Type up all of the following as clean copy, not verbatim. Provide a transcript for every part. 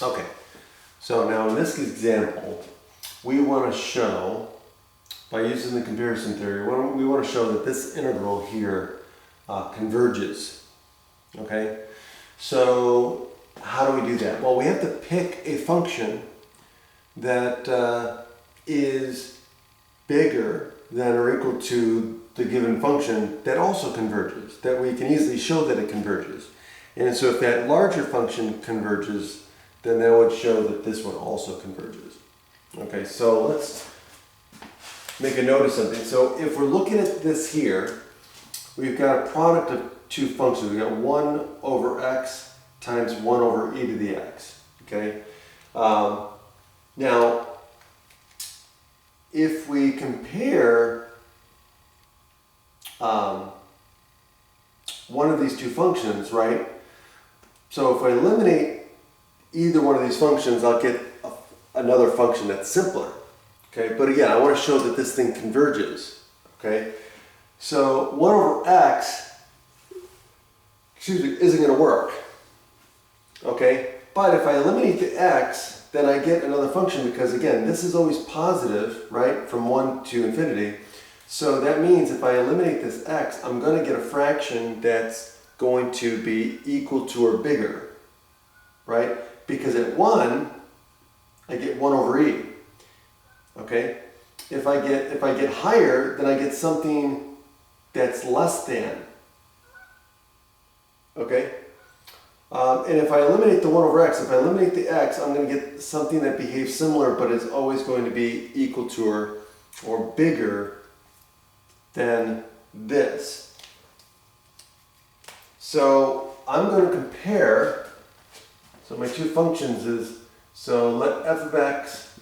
Okay, so now in this example, we want to show, by using the comparison theory, we want to show that this integral here converges. Okay, so how do we do that? Well, we have to pick a function that is bigger than or equal to the given function that also converges, that we can easily show that it converges. And so if that larger function converges, then that would show that this one also converges. Okay, so let's make a note of something. So if we're looking at this here, we've got a product of two functions. We've got 1 over x times 1 over e to the x. Okay. Now, if we compare one of these two functions, right? So if I eliminate either one of these functions, I'll get another function that's simpler. Okay, but again, I want to show that this thing converges. Okay, so 1 over x, isn't going to work. Okay, but if I eliminate the x, then I get another function because again, this is always positive, right, from 1 to infinity. So that means if I eliminate this x, I'm going to get a fraction that's going to be equal to or bigger, right? Because at 1, I get 1 over e. Okay? If I get higher, then I get something that's less than. Okay? And if I eliminate the 1 over x, if I eliminate the x, I'm going to get something that behaves similar, but is always going to be equal to or bigger than this. So I'm going to compare, so my two functions is, so let f of x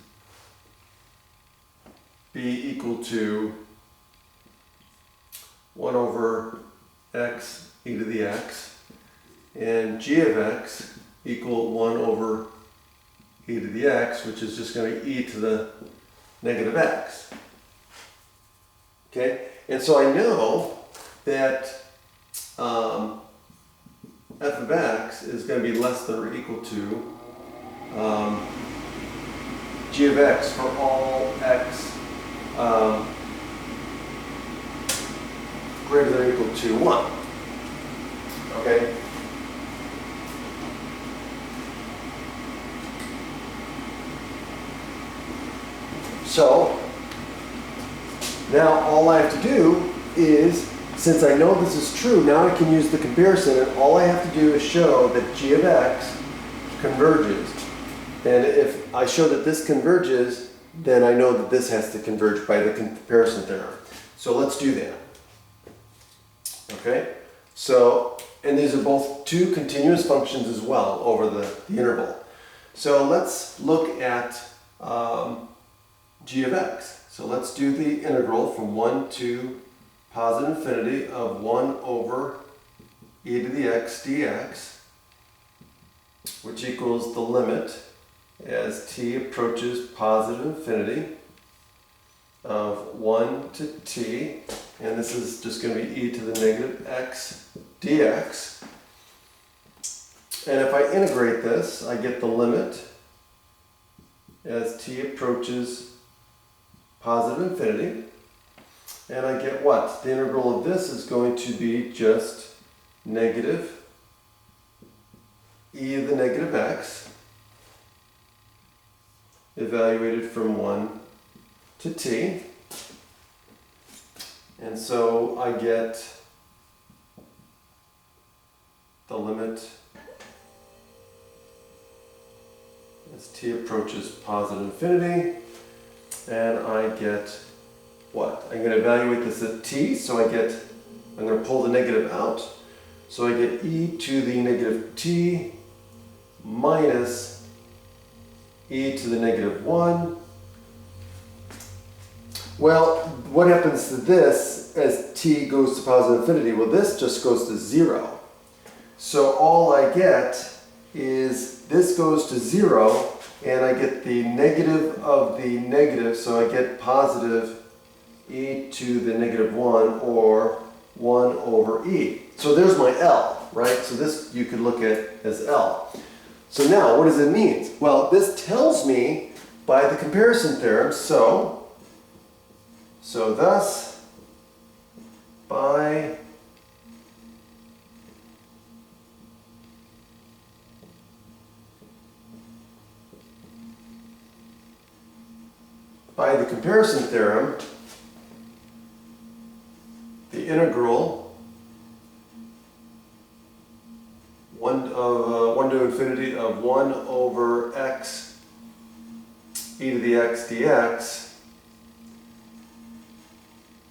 be equal to 1 over x e to the x, and g of x equal 1 over e to the x, which is just going to be e to the negative x. Okay, and so I know that f of x is going to be less than or equal to g of x for all x greater than or equal to 1. Okay? So, now all I have to do is, since I know this is true, now I can use the comparison, and all I have to do is show that g of x converges. And if I show that this converges, then I know that this has to converge by the comparison theorem. So let's do that. Okay? So, and these are both two continuous functions as well over the interval. So let's look at g of x. So let's do the integral from 1 to positive infinity of 1 over e to the x dx, which equals the limit as t approaches positive infinity of 1 to t, and this is just going to be e to the negative x dx. And if I integrate this, I get the limit as t approaches positive infinity, and I get what? The integral of this is going to be just negative e to the negative x evaluated from 1 to t. And so I get the limit as t approaches positive infinity, and I get what? I'm going to evaluate this at t, so I'm going to pull the negative out, so I get e to the negative t minus e to the negative 1. Well, what happens to this as t goes to positive infinity? Well, this just goes to 0. So all I get is this goes to 0, and I get the negative of the negative, so I get positive e to the negative 1, or 1 over e. So there's my L, right? So this you could look at as L. So now, what does it mean? Well, this tells me by the comparison theorem, so thus, by the comparison theorem, the integral 1 to infinity of 1 over x e to the x dx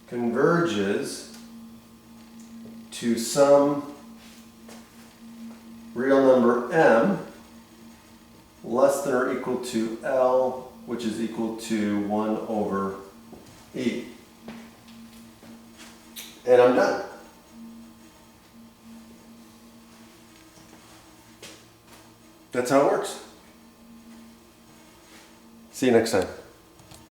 converges to some real number m less than or equal to L, which is equal to 1 over e. And I'm done. That's how it works. See you next time.